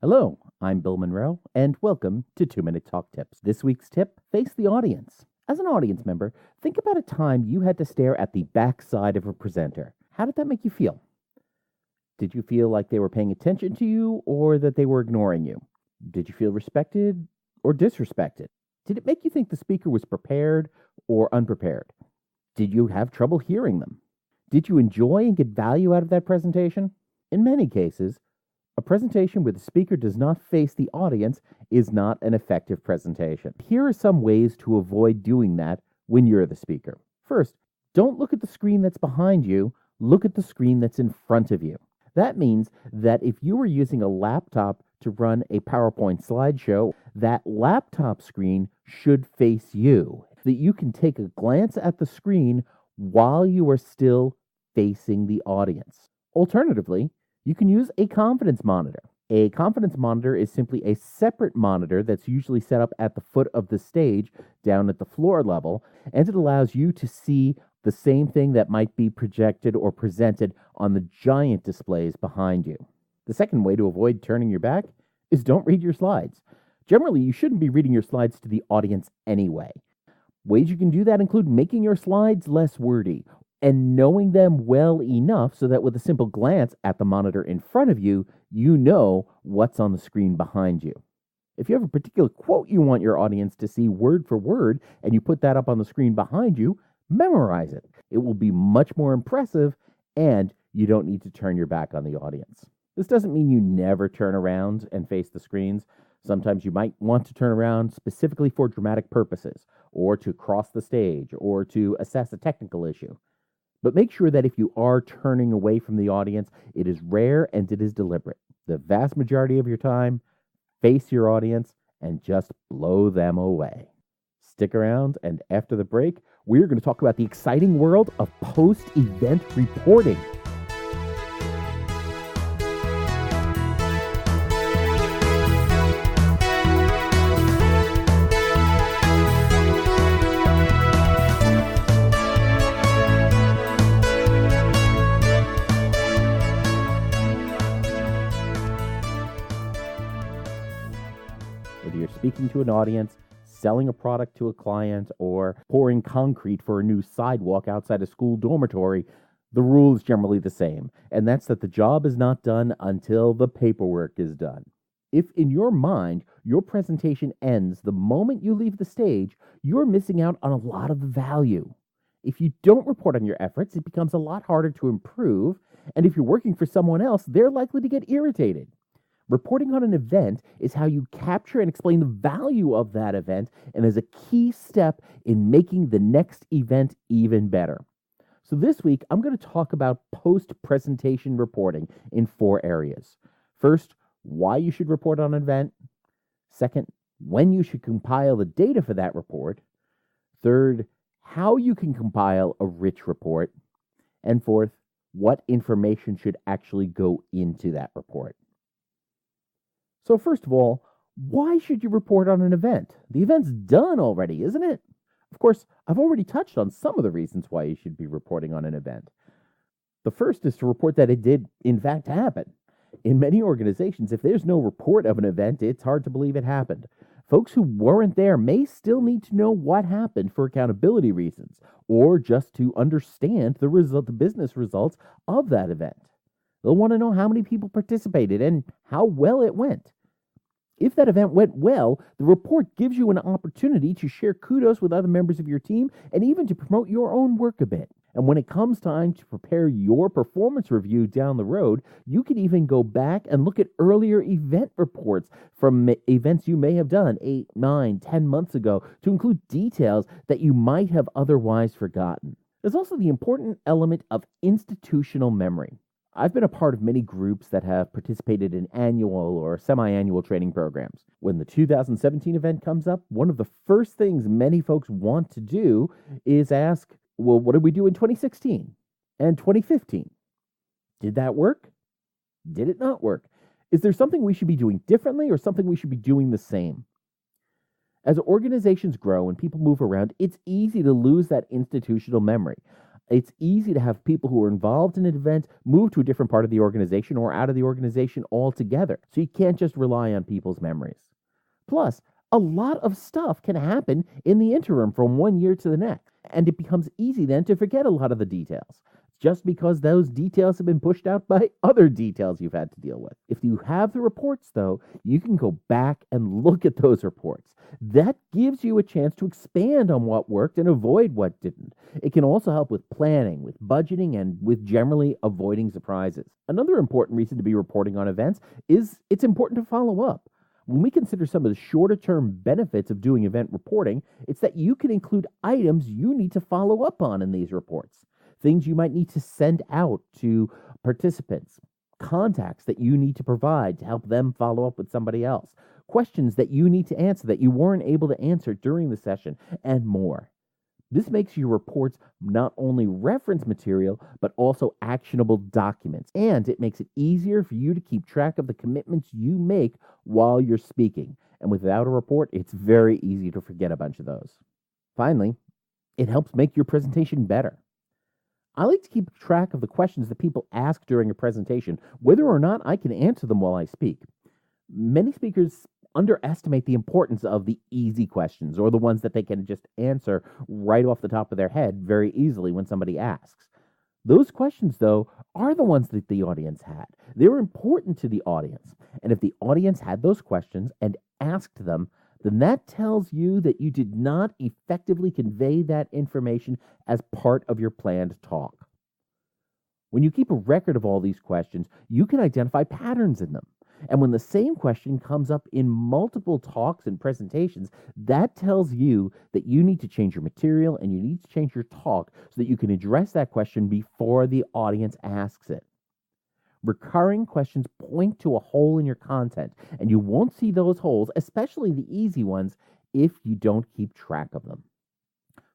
Hello, I'm Bill Monroe, and welcome to 2-Minute Talk Tips. This week's tip, face the audience. As an audience member, think about a time you had to stare at the backside of a presenter. How did that make you feel? Did you feel like they were paying attention to you or that they were ignoring you? Did you feel respected or disrespected? Did it make you think the speaker was prepared or unprepared? Did you have trouble hearing them? Did you enjoy and get value out of that presentation? In many cases, a presentation where the speaker does not face the audience is not an effective presentation. Here are some ways to avoid doing that when you're the speaker. First, don't look at the screen that's behind you, look at the screen that's in front of you. That means that if you were using a laptop to run a PowerPoint slideshow, that laptop screen should face you, so that you can take a glance at the screen while you are still facing the audience. Alternatively, you can use a confidence monitor. A confidence monitor is simply a separate monitor that's usually set up at the foot of the stage down at the floor level, and it allows you to see the same thing that might be projected or presented on the giant displays behind you. The second way to avoid turning your back is don't read your slides. Generally, you shouldn't be reading your slides to the audience anyway. Ways you can do that include making your slides less wordy and knowing them well enough so that with a simple glance at the monitor in front of you, you know what's on the screen behind you. If you have a particular quote you want your audience to see word for word and you put that up on the screen behind you, memorize it. It will be much more impressive and you don't need to turn your back on the audience. This doesn't mean you never turn around and face the screens. Sometimes you might want to turn around specifically for dramatic purposes, or to cross the stage, or to assess a technical issue. But make sure that if you are turning away from the audience, it is rare and it is deliberate. The vast majority of your time, face your audience and just blow them away. Stick around, and after the break, we're going to talk about the exciting world of post-event reporting. Whether you're speaking to an audience, selling a product to a client, or pouring concrete for a new sidewalk outside a school dormitory, the rule is generally the same, and that's that the job is not done until the paperwork is done. If in your mind, your presentation ends the moment you leave the stage, you're missing out on a lot of the value. If you don't report on your efforts, it becomes a lot harder to improve, and if you're working for someone else, they're likely to get irritated. Reporting on an event is how you capture and explain the value of that event and is a key step in making the next event even better. So this week, I'm going to talk about post-presentation reporting in 4 areas. First, why you should report on an event. Second, when you should compile the data for that report. Third, how you can compile a rich report. And fourth, what information should actually go into that report. So first of all, why should you report on an event? The event's done already, isn't it? Of course, I've already touched on some of the reasons why you should be reporting on an event. The first is to report that it did, in fact, happen. In many organizations, if there's no report of an event, it's hard to believe it happened. Folks who weren't there may still need to know what happened for accountability reasons, or just to understand the business results of that event. They'll want to know how many people participated and how well it went. If that event went well, the report gives you an opportunity to share kudos with other members of your team and even to promote your own work a bit. And when it comes time to prepare your performance review down the road, you can even go back and look at earlier event reports from events you may have done 8, 9, 10 months ago to include details that you might have otherwise forgotten. There's also the important element of institutional memory. I've been a part of many groups that have participated in annual or semi-annual training programs. When the 2017 event comes up, one of the first things many folks want to do is ask, well, what did we do in 2016 and 2015? Did that work? Did it not work? Is there something we should be doing differently or something we should be doing the same? As organizations grow and people move around, it's easy to lose that institutional memory. It's easy to have people who are involved in an event move to a different part of the organization or out of the organization altogether. So you can't just rely on people's memories. Plus, a lot of stuff can happen in the interim from one year to the next, and it becomes easy then to forget a lot of the details, just because those details have been pushed out by other details you've had to deal with. If you have the reports, though, you can go back and look at those reports. That gives you a chance to expand on what worked and avoid what didn't. It can also help with planning, with budgeting, and with generally avoiding surprises. Another important reason to be reporting on events is it's important to follow up. When we consider some of the shorter term benefits of doing event reporting, it's that you can include items you need to follow up on in these reports. Things you might need to send out to participants, contacts that you need to provide to help them follow up with somebody else, questions that you need to answer that you weren't able to answer during the session, and more. This makes your reports not only reference material, but also actionable documents, and it makes it easier for you to keep track of the commitments you make while you're speaking. And without a report, it's very easy to forget a bunch of those. Finally, it helps make your presentation better. I like to keep track of the questions that people ask during a presentation, whether or not I can answer them while I speak. Many speakers underestimate the importance of the easy questions or the ones that they can just answer right off the top of their head very easily when somebody asks. Those questions, though, are the ones that the audience had. They were important to the audience. And if the audience had those questions and asked them, then that tells you that you did not effectively convey that information as part of your planned talk. When you keep a record of all these questions, you can identify patterns in them. And when the same question comes up in multiple talks and presentations, that tells you that you need to change your material and you need to change your talk so that you can address that question before the audience asks it. Recurring questions point to a hole in your content, and you won't see those holes, especially the easy ones, if you don't keep track of them.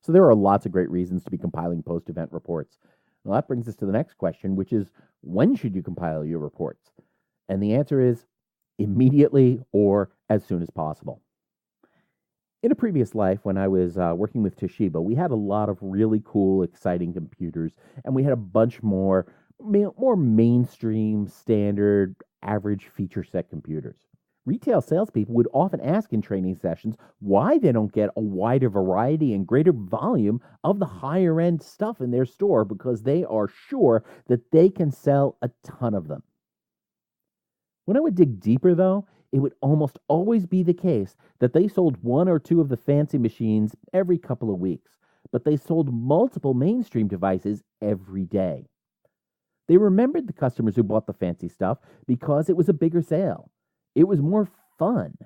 So there are lots of great reasons to be compiling post-event reports. Well, that brings us to the next question, which is, when should you compile your reports? And the answer is immediately or as soon as possible. In a previous life, when I was working with Toshiba, we had a lot of really cool, exciting computers, and we had a bunch more mainstream, standard, average feature set computers. Retail salespeople would often ask in training sessions why they don't get a wider variety and greater volume of the higher end stuff in their store, because they are sure that they can sell a ton of them. When I would dig deeper, though, it would almost always be the case that they sold one or two of the fancy machines every couple of weeks, but they sold multiple mainstream devices every day. They remembered the customers who bought the fancy stuff because it was a bigger sale. It was more fun.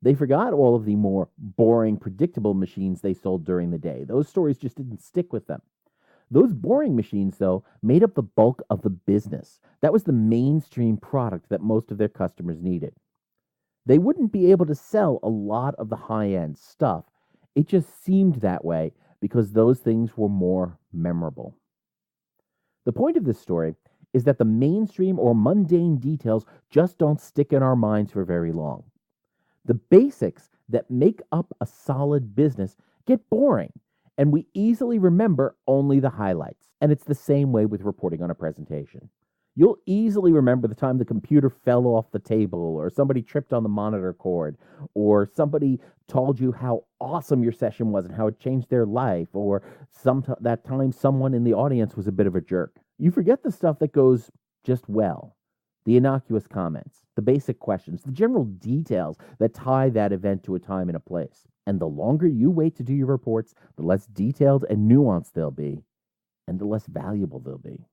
They forgot all of the more boring, predictable machines they sold during the day. Those stories just didn't stick with them. Those boring machines, though, made up the bulk of the business. That was the mainstream product that most of their customers needed. They wouldn't be able to sell a lot of the high-end stuff. It just seemed that way because those things were more memorable. The point of this story is that the mainstream or mundane details just don't stick in our minds for very long. The basics that make up a solid business get boring, and we easily remember only the highlights. And it's the same way with reporting on a presentation. You'll easily remember the time the computer fell off the table, or somebody tripped on the monitor cord, or somebody told you how awesome your session was and how it changed their life, or that time someone in the audience was a bit of a jerk. You forget the stuff that goes just well. The innocuous comments, the basic questions, the general details that tie that event to a time and a place. And the longer you wait to do your reports, the less detailed and nuanced they'll be, and the less valuable they'll be.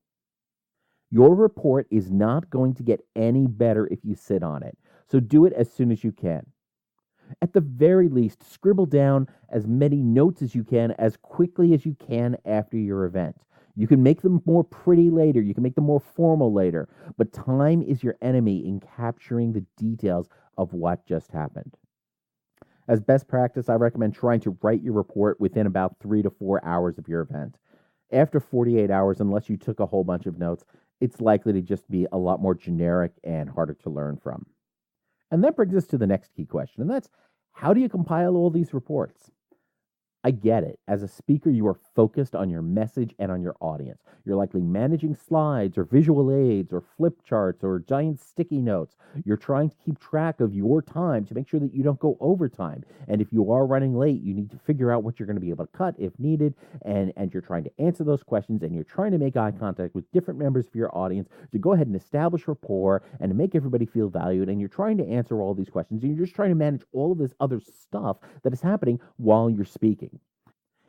Your report is not going to get any better if you sit on it, so do it as soon as you can. At the very least, scribble down as many notes as you can as quickly as you can after your event. You can make them more pretty later, you can make them more formal later, but time is your enemy in capturing the details of what just happened. As best practice, I recommend trying to write your report within about 3 to 4 hours of your event. After 48 hours, unless you took a whole bunch of notes, it's likely to just be a lot more generic and harder to learn from. And that brings us to the next key question, and that's, how do you compile all these reports? I get it. As a speaker, you are focused on your message and on your audience. You're likely managing slides or visual aids or flip charts or giant sticky notes. You're trying to keep track of your time to make sure that you don't go overtime. And if you are running late, you need to figure out what you're going to be able to cut if needed. And you're trying to answer those questions, and you're trying to make eye contact with different members of your audience to go ahead and establish rapport and to make everybody feel valued. And you're trying to answer all these questions, and you're just trying to manage all of this other stuff that is happening while you're speaking.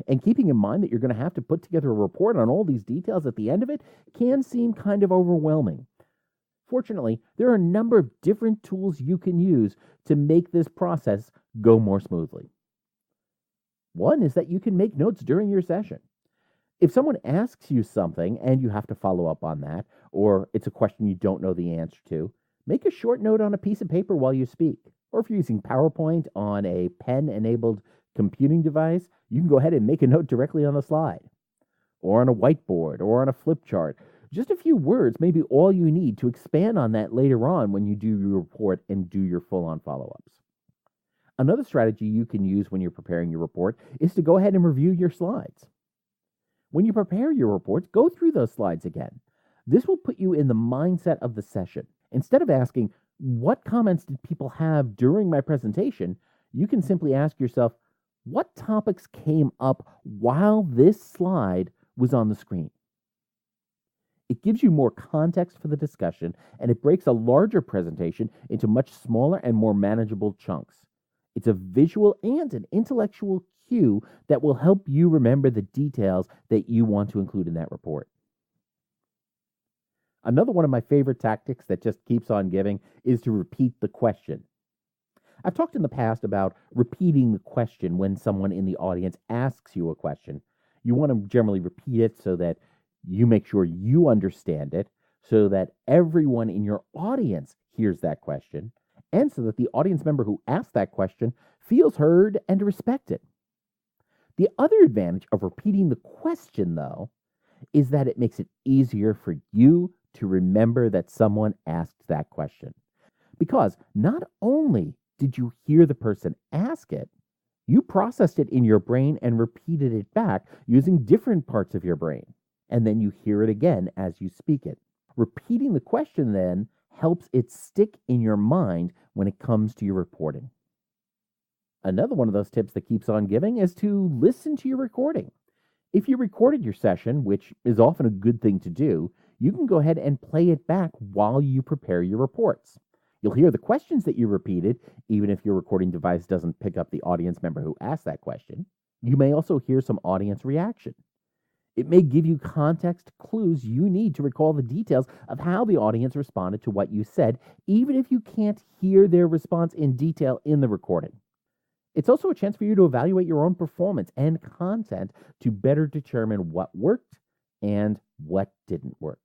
And keeping in mind that you're going to have to put together a report on all these details at the end of it can seem kind of overwhelming. Fortunately, there are a number of different tools you can use to make this process go more smoothly. One is that you can make notes during your session. If someone asks you something and you have to follow up on that, or it's a question you don't know the answer to, make a short note on a piece of paper while you speak. Or if you're using PowerPoint on a pen-enabled computing device, you can go ahead and make a note directly on the slide, or on a whiteboard, or on a flip chart. Just a few words may be all you need to expand on that later on when you do your report and do your full-on follow-ups. Another strategy you can use when you're preparing your report is to go ahead and review your slides. When you prepare your reports, go through those slides again. This will put you in the mindset of the session. Instead of asking, what comments did people have during my presentation, you can simply ask yourself, what topics came up while this slide was on the screen? It gives you more context for the discussion, and it breaks a larger presentation into much smaller and more manageable chunks. It's a visual and an intellectual cue that will help you remember the details that you want to include in that report. Another one of my favorite tactics that just keeps on giving is to repeat the question. I've talked in the past about repeating the question when someone in the audience asks you a question. You want to generally repeat it so that you make sure you understand it, so that everyone in your audience hears that question, and so that the audience member who asked that question feels heard and respected. The other advantage of repeating the question, though, is that it makes it easier for you to remember that someone asked that question. Because not only did you hear the person ask it, you processed it in your brain and repeated it back using different parts of your brain. And then you hear it again as you speak it. Repeating the question then helps it stick in your mind when it comes to your reporting. Another one of those tips that keeps on giving is to listen to your recording. If you recorded your session, which is often a good thing to do, you can go ahead and play it back while you prepare your reports. You'll hear the questions that you repeated, even if your recording device doesn't pick up the audience member who asked that question. You may also hear some audience reaction. It may give you context clues you need to recall the details of how the audience responded to what you said, even if you can't hear their response in detail in the recording. It's also a chance for you to evaluate your own performance and content to better determine what worked and what didn't work.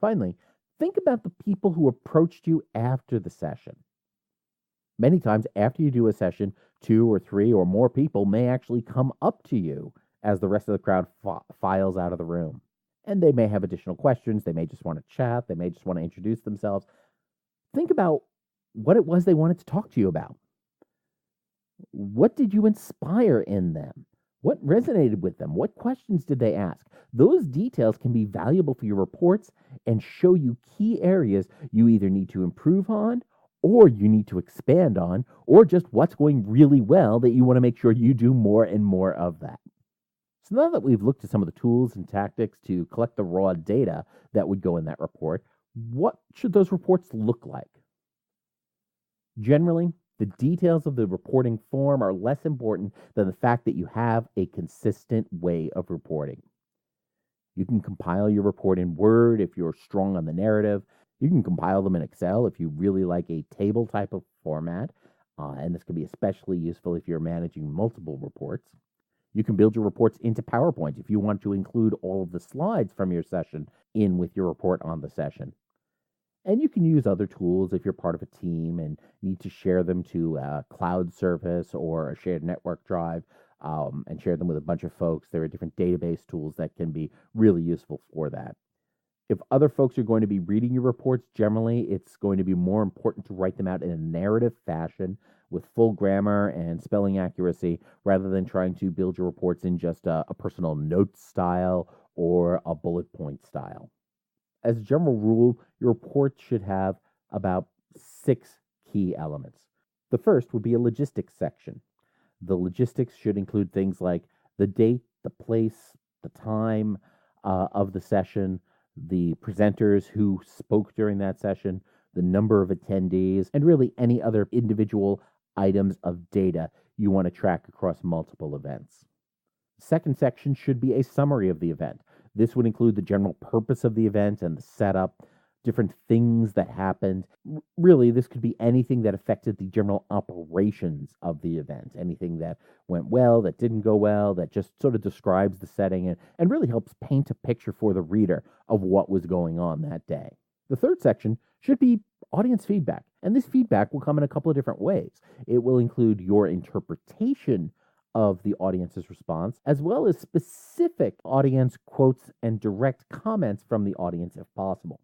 Finally, think about the people who approached you after the session. Many times after you do a session, 2 or 3 or more people may actually come up to you as the rest of the crowd files out of the room. And they may have additional questions. They may just want to chat. They may just want to introduce themselves. Think about what it was they wanted to talk to you about. What did you inspire in them? What resonated with them? What questions did they ask? Those details can be valuable for your reports and show you key areas you either need to improve on, or you need to expand on, or just what's going really well that you want to make sure you do more and more of that. So now that we've looked at some of the tools and tactics to collect the raw data that would go in that report, what should those reports look like? Generally, the details of the reporting form are less important than the fact that you have a consistent way of reporting. You can compile your report in Word if you're strong on the narrative. You can compile them in Excel if you really like a table type of format. And this can be especially useful if you're managing multiple reports. You can build your reports into PowerPoint if you want to include all of the slides from your session in with your report on the session. And you can use other tools if you're part of a team and need to share them to a cloud service or a shared network drive and share them with a bunch of folks. There are different database tools that can be really useful for that. If other folks are going to be reading your reports, generally it's going to be more important to write them out in a narrative fashion with full grammar and spelling accuracy rather than trying to build your reports in just a personal note style or a bullet point style. As a general rule, your report should have about 6 key elements. The first would be a logistics section. The logistics should include things like the date, the place, the time of the session, the presenters who spoke during that session, the number of attendees, and really any other individual items of data you want to track across multiple events. The second section should be a summary of the event. This would include the general purpose of the event and the setup, different things that happened. Really, this could be anything that affected the general operations of the event, anything that went well, that didn't go well, that just sort of describes the setting and really helps paint a picture for the reader of what was going on that day. The third section should be audience feedback, and this feedback will come in a couple of different ways. It will include your interpretation of the audience's response, as well as specific audience quotes and direct comments from the audience if possible.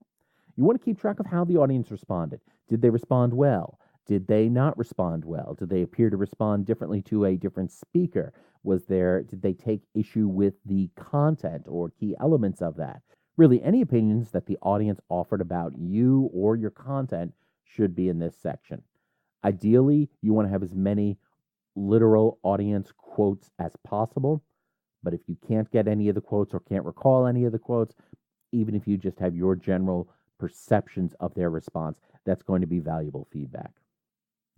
You want to keep track of how the audience responded. Did they respond well? Did they not respond well? Did they appear to respond differently to a different speaker? Did they take issue with the content or key elements of that? Really, any opinions that the audience offered about you or your content should be in this section. Ideally, you want to have as many literal audience quotes as possible, but if you can't get any of the quotes or can't recall any of the quotes, even if you just have your general perceptions of their response, that's going to be valuable feedback.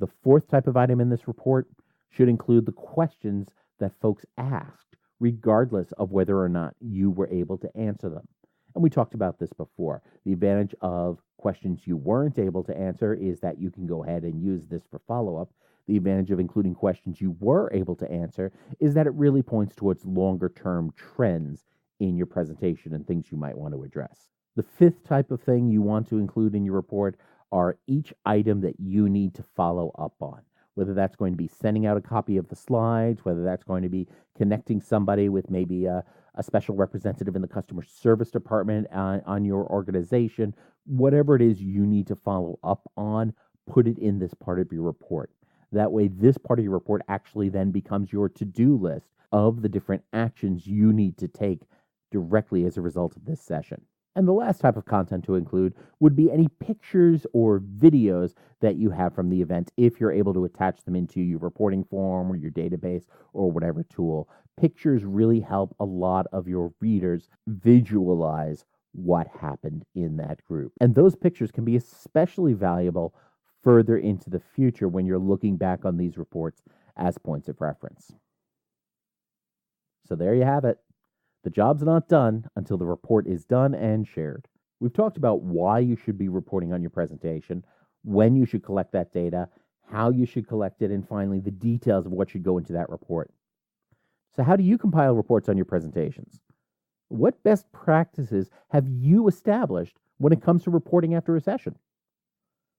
The fourth type of item in this report should include the questions that folks asked, regardless of whether or not you were able to answer them. And we talked about this before. The advantage of questions you weren't able to answer is that you can go ahead and use this for follow-up. The advantage of including questions you were able to answer is that it really points towards longer-term trends in your presentation and things you might want to address. The fifth type of thing you want to include in your report are each item that you need to follow up on, whether that's going to be sending out a copy of the slides, whether that's going to be connecting somebody with maybe a special representative in the customer service department on your organization, whatever it is you need to follow up on, put it in this part of your report. That way, this part of your report actually then becomes your to-do list of the different actions you need to take directly as a result of this session. And the last type of content to include would be any pictures or videos that you have from the event, if you're able to attach them into your reporting form or your database or whatever tool. Pictures really help a lot of your readers visualize what happened in that group. And those pictures can be especially valuable further into the future when you're looking back on these reports as points of reference. So there you have it. The job's not done until the report is done and shared. We've talked about why you should be reporting on your presentation, when you should collect that data, how you should collect it, and finally, the details of what should go into that report. So how do you compile reports on your presentations? What best practices have you established when it comes to reporting after a session?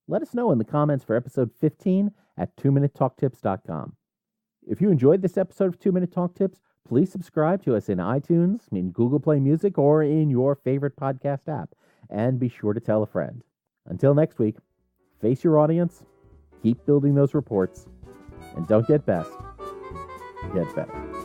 Let us know in the comments for episode 15 at 2minutetalktips.com. If you enjoyed this episode of 2 Minute Talk Tips, please subscribe to us in iTunes, in Google Play Music, or in your favorite podcast app. And be sure to tell a friend. Until next week, face your audience, keep building those reports, and don't get best, get better.